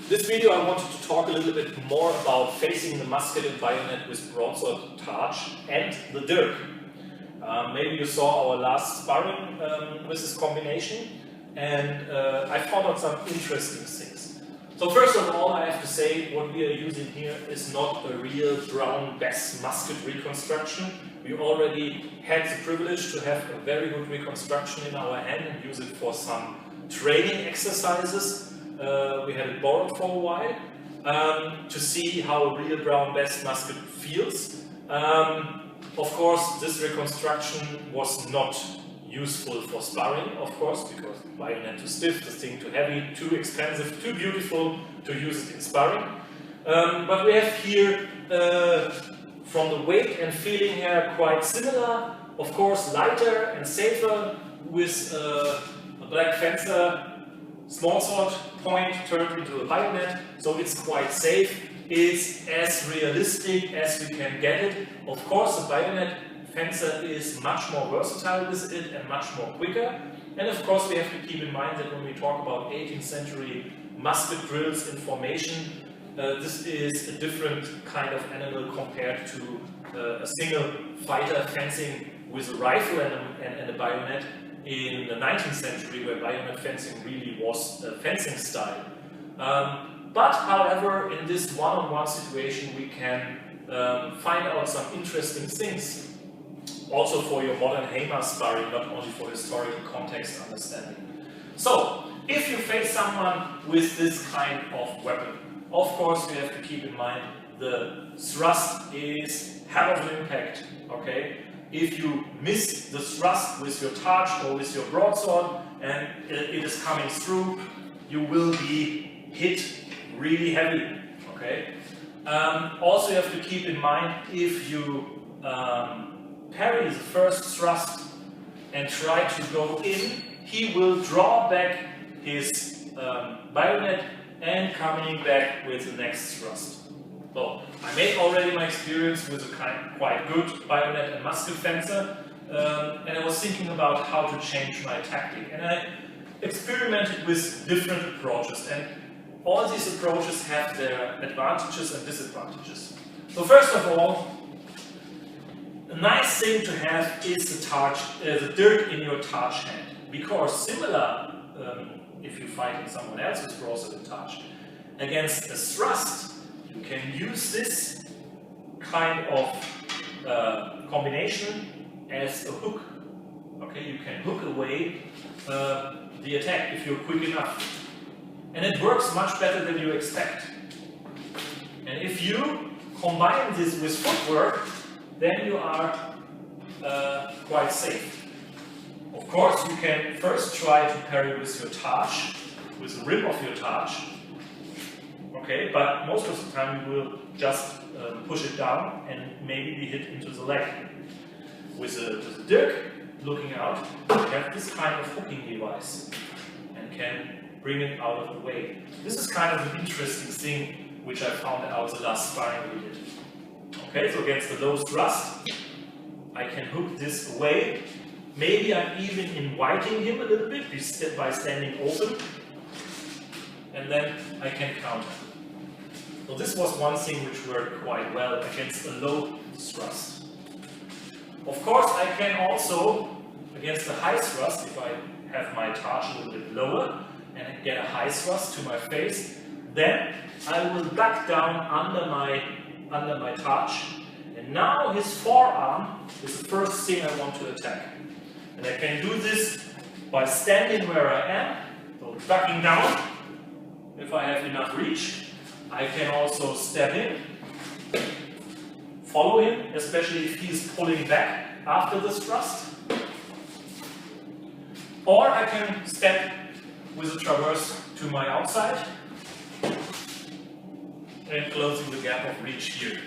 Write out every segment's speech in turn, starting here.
This video I wanted to talk a little bit more about facing the musket and bayonet with broadsword targe and the dirk. Maybe you saw our last sparring with this combination, and I found out some interesting things. So first of all, I have to say what we are using here is not a real brown best musket reconstruction. We already had the privilege to have a very good reconstruction in our hand and use it for some training exercises. We had it borrowed for a while to see how a real brown best musket feels. Of course, this reconstruction was not useful for sparring, of course, because the bayonet too stiff, the thing too heavy, too expensive, too beautiful to use it in sparring. But we have here, from the weight and feeling here, quite similar. Of course, lighter and safer with a black fencer small sword point turned into a bayonet, so it's quite safe. It's as realistic as we can get it. Of course, the bayonet fencer is much more versatile with it and much more quicker. And of course, we have to keep in mind that when we talk about 18th century musket drills in formation, this is a different kind of animal compared to a single fighter fencing with a rifle and a bayonet in the 19th century, where bayonet fencing really was a fencing style. But however, in this one-on-one situation, we can find out some interesting things, also for your modern Hammer sparring, not only for historical context understanding. So, if you face someone with this kind of weapon, of course you have to keep in mind the thrust is hell of an impact, okay? If you miss the thrust with your targe or with your broadsword and it is coming through, you will be hit really heavy, okay? Also you have to keep in mind, if you parry the first thrust and try to go in, he will draw back his bayonet and coming back with the next thrust. So, I made already my experience with a quite good bayonet and musket fencer, and I was thinking about how to change my tactic. And I experimented with different approaches, and all these approaches have their advantages and disadvantages. So first of all, a nice thing to have is the dirk in your targe hand, because similar, if you're fighting someone else with broadsword and targe, against a thrust, you can use this kind of combination as a hook. Okay, you can hook away the attack if you're quick enough. And it works much better than you expect. And if you combine this with footwork, then you are quite safe. Of course, you can first try to parry with your targe, with the rim of your targe. Okay, but most of the time you will just push it down and maybe be hit into the leg. With a dirk looking out, you have this kind of hooking device and can bring it out of the way. This is kind of an interesting thing which I found out the last sparring we did. Okay, so against the low thrust, I can hook this away. Maybe I'm even inviting him a little bit by standing open, and then I can counter. So this was one thing which worked quite well against a low thrust. Of course, I can also, against a high thrust, if I have my targe a little bit lower and get a high thrust to my face, then I will back down under my targe, and now his forearm is the first thing I want to attack. And I can do this by standing where I am, so ducking down if I have enough reach. I can also step in, follow him, especially if he's pulling back after the thrust. Or I can step with a traverse to my outside and closing the gap of reach here.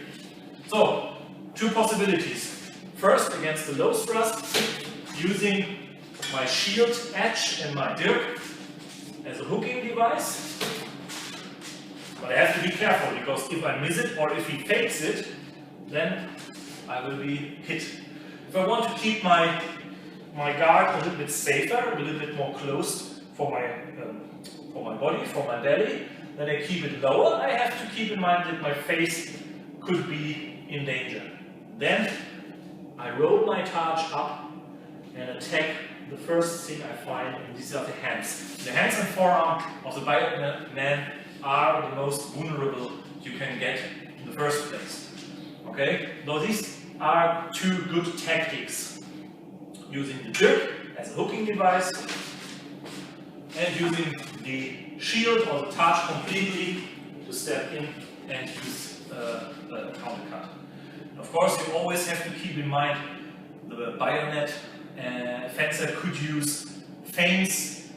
So, two possibilities. First, against the low thrust, using my shield edge and my dirk as a hooking device. But I have to be careful, because if I miss it or if he fakes it, then I will be hit. If I want to keep my guard a little bit safer, a little bit more closed for my body, for my belly, then I keep it lower, I have to keep in mind that my face could be in danger. Then I roll my targe up and attack the first thing I find, and these are the hands. The hands and forearm of the bayonet man are the most vulnerable you can get in the first place. Okay? Now these are two good tactics. Using the dirk as a hooking device and using the shield or the targe completely to step in and use a countercut. Of course, you always have to keep in mind the bayonet fencer could use feints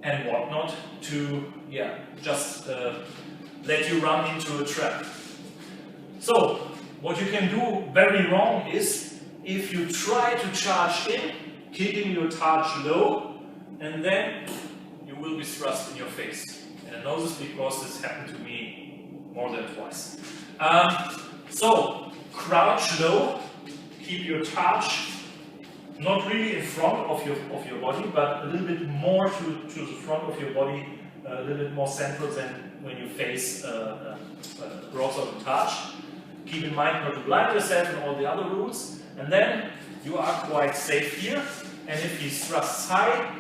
and whatnot to just let you run into a trap. So what you can do very wrong is if you try to charge in, keeping your targe low, and then you will be thrust in your face. And I know this because this happened to me more than twice. So crouch low, keep your targe not really in front of your body, but a little bit more to the front of your body, a little bit more central than when you face broadsword and targe. Keep in mind not to blind yourself and all the other rules, and then you are quite safe here. And if he thrusts high,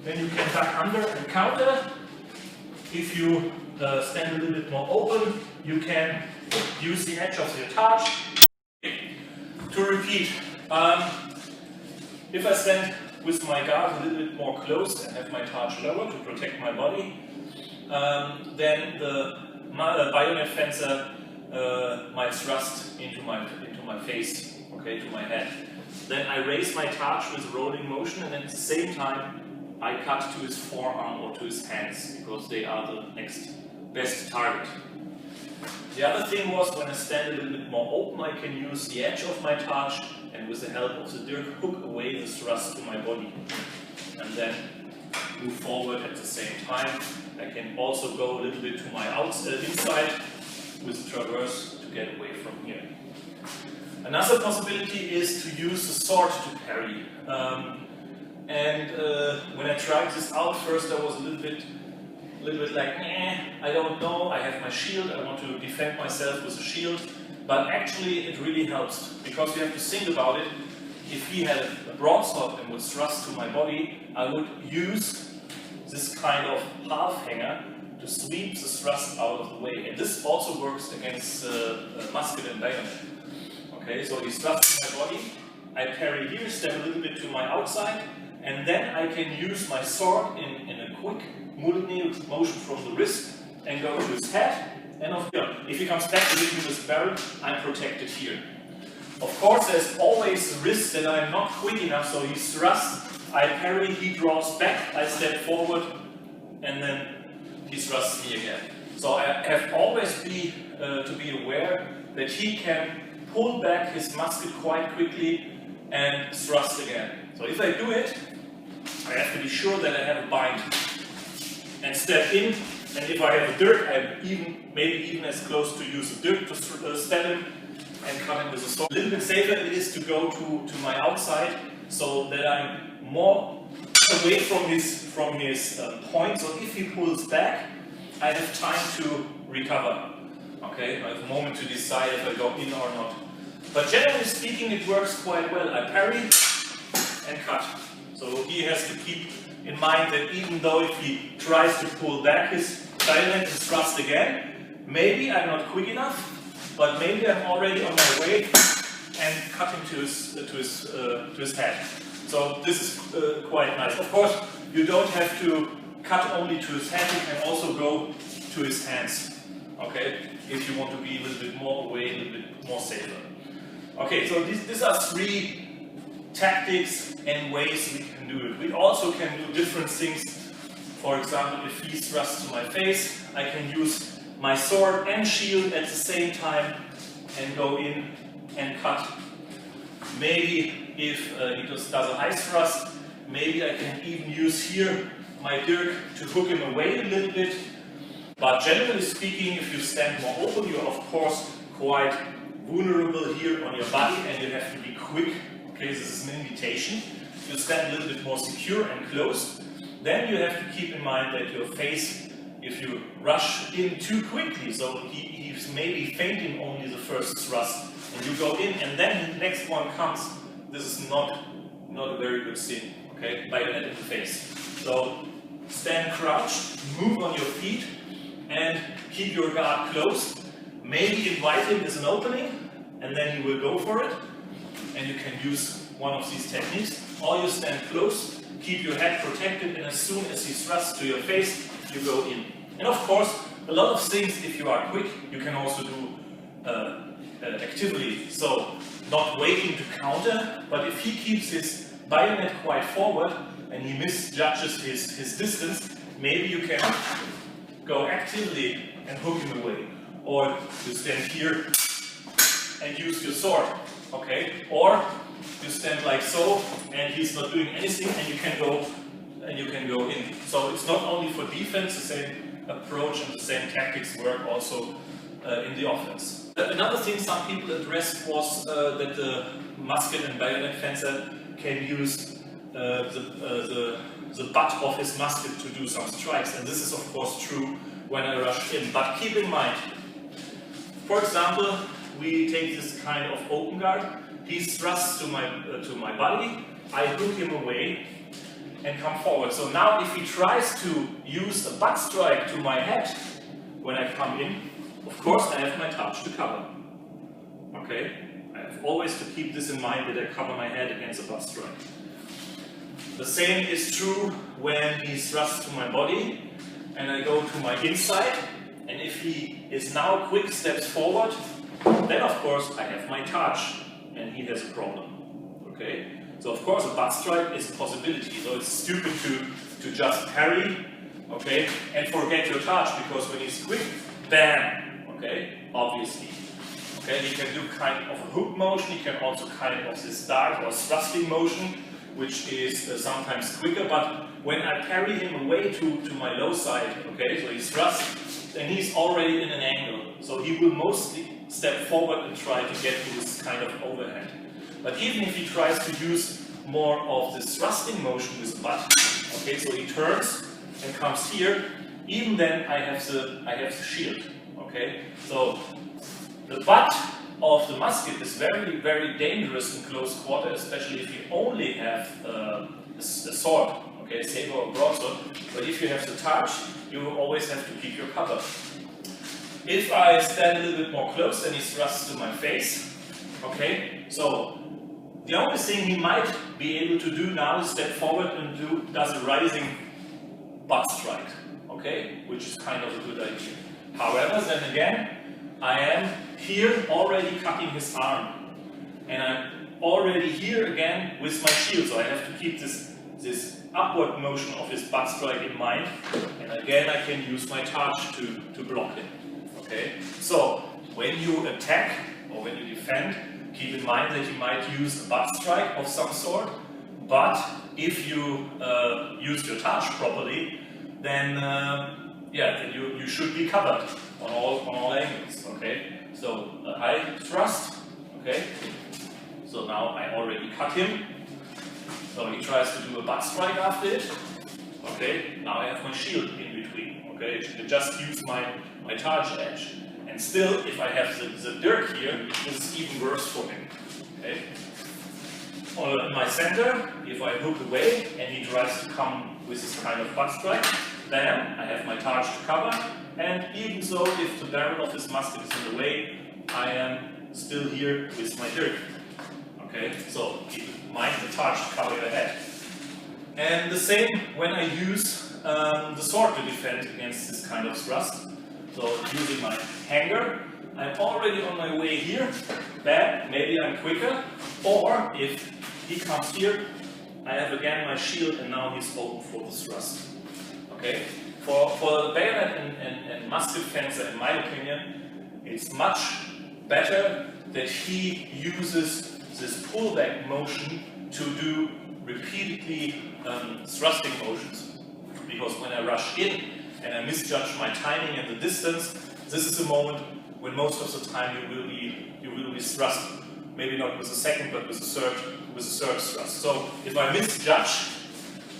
then you can duck under and counter. If you stand a little bit more open, you can use the edge of your targe. To repeat, if I stand with my guard a little bit more close and have my targe lower to protect my body, then the bayonet fencer might thrust into my face, okay, to my head. Then I raise my targe with rolling motion, and at the same time I cut to his forearm or to his hands, because they are the next best target. The other thing was, when I stand a little bit more open, I can use the edge of my targe and with the help of the dirk hook away the thrust to my body. And then move forward at the same time. I can also go a little bit to my inside with the traverse to get away from here. Another possibility is to use the sword to parry. When I tried this out, first I was a little bit like, I don't know, I have my shield, I want to defend myself with a shield. But actually it really helps, because you have to think about it. If he had a broadsword and would thrust to my body, I would use this kind of half hanger to sweep the thrust out of the way. And this also works against Musket and Bayonet. Okay, so he thrusts my body, I parry here, step a little bit to my outside, and then I can use my sword in a quick motion from the wrist and go to his head. And if he comes back to hit me with the barrel, I'm protected here. Of course, there's always the risk that I'm not quick enough, so he thrusts, I parry, he draws back, I step forward, and then he thrusts me again. So I have always to be aware that he can pull back his musket quite quickly and thrust again. So if I do it, I have to be sure that I have a bind and step in. And if I have a dirk, I'm maybe even as close to use a dirk to stab him and cut him with a sword. A little bit safer it is to go to my outside, so that I'm more away from his point. So if he pulls back, I have time to recover. Okay, I have a moment to decide if I go in or not. But generally speaking, it works quite well. I parry and cut. So he has to keep in mind that even though if he tries to pull back his bayonet and thrust again, maybe I'm not quick enough, but maybe I'm already on my way and cutting to his head. So this is quite nice. Of course, you don't have to cut only to his head, you can also go to his hands. Okay, if you want to be a little bit more away, a little bit more safer. Okay, so these are three tactics and ways we can do it. We also can do different things. For example, if he thrusts to my face, I can use my sword and shield at the same time and go in and cut. Maybe if he just does a high thrust, maybe I can even use here my dirk to hook him away a little bit. But generally speaking, if you stand more open, you are of course quite vulnerable here on your body and you have to be quick. Okay, this is an invitation. If you stand a little bit more secure and close, then you have to keep in mind that your face if you rush in too quickly, so he's maybe feinting only the first thrust, and you go in and then the next one comes, this is not a very good thing, okay? Bayonet in the face. So stand crouched, move on your feet, and keep your guard closed. Maybe invite him as an opening, and then he will go for it, and you can use one of these techniques. Or you stand close, keep your head protected, and as soon as he thrusts to your face, you go in. And of course, a lot of things, if you are quick, you can also do actively. So, not waiting to counter, but if he keeps his bayonet quite forward and he misjudges his distance, maybe you can go actively and hook him away. Or you stand here and use your sword, okay? Or you stand like so and he's not doing anything and you can go in. So it's not only for defense, the same approach and the same tactics work also in the offense. Another thing some people addressed was that the musket and bayonet fencer can use the butt of his musket to do some strikes, and this is of course true when I rush in. But keep in mind, for example, we take this kind of open guard. He thrusts to my body, I hook him away and come forward. So now if he tries to use a butt strike to my head when I come in, of course I have my Targe to cover. Okay? I have always to keep this in mind that I cover my head against a butt strike. The same is true when he thrusts to my body and I go to my inside, and if he is now quick steps forward, then of course I have my Targe and he has a problem. Okay? So of course a butt strike is a possibility, so it's stupid to just parry, okay, and forget your Targe, because when he's quick, bam, okay, obviously. Okay, he can do kind of a hook motion, he can also kind of this dart or thrusting motion, which is sometimes quicker, but when I parry him away to my low side, okay, so he thrusts, and he's already in an angle, so he will mostly step forward and try to get to this kind of overhand. But even if he tries to use more of this thrusting motion with the butt, okay, so he turns and comes here, even then I have the shield, okay? So the butt of the musket is very, very dangerous in close quarter, especially if you only have a sword, okay, a saber or broadsword. But if you have the Targe, you always have to keep your cover. If I stand a little bit more close and he thrusts to my face, okay, so the only thing he might be able to do now is step forward and does a rising butt strike, okay, which is kind of a good idea. However, then again, I am here already cutting his arm, and I'm already here again with my shield, so I have to keep this upward motion of his butt strike in mind, and again I can use my Targe to block it. Okay? So when you attack or when you defend, keep in mind that you might use a butt strike of some sort, but if you use your Targe properly, then then you should be covered on all angles. Okay? So a high thrust. Okay? So now I already cut him. So he tries to do a butt strike after it. Okay? Now I have my shield in between. Okay? I should just use my Targe edge. And still, if I have the dirk here, this is even worse for him. Okay? In my center, if I hook away and he tries to come with this kind of butt strike, then I have my Targe to cover, and even so, if the barrel of his musket is in the way, I am still here with my dirk. Okay, so keep in mind the Targe to cover your head. And the same when I use the sword to defend against this kind of thrust. So using my hanger, I'm already on my way here, bam, maybe I'm quicker, or if he comes here, I have again my shield and now he's open for the thrust. Okay? For the bayonet and musket fencer, in my opinion, it's much better that he uses this pullback motion to do repeatedly thrusting motions. Because when I rush in and I misjudge my timing and the distance, this is the moment when most of the time you will be thrust. Maybe not with a second, but with a third thrust. So if I misjudge,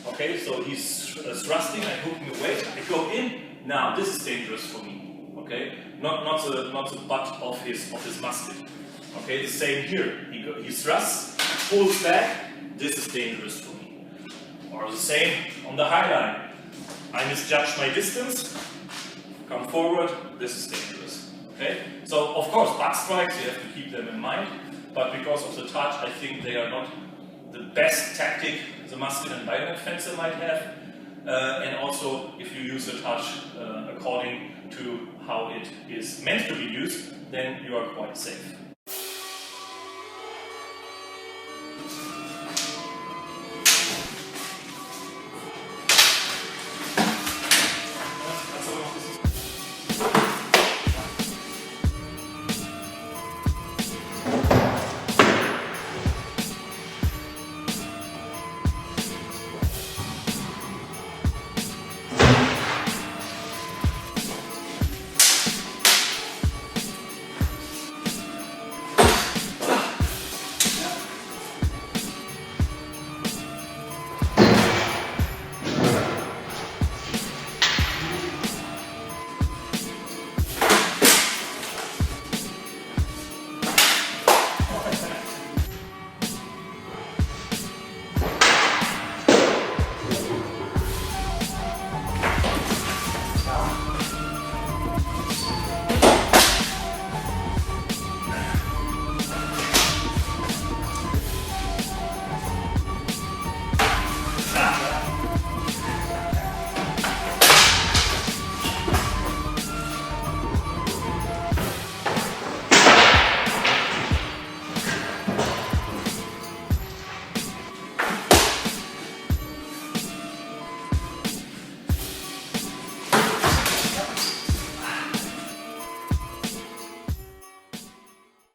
okay, so he's thrusting, I hook him away, I go in, now this is dangerous for me. Okay, not the butt of his musket. Okay, the same here. He thrusts, pulls back. This is dangerous for me. Or the same on the high line. I misjudge my distance. Come forward. This is dangerous. Okay. So of course, butt strikes, you have to keep them in mind. But because of the Targe, I think they are not the best tactic the Musket and Bayonet fencer might have. And also, if you use the Targe according to how it is meant to be used, then you are quite safe.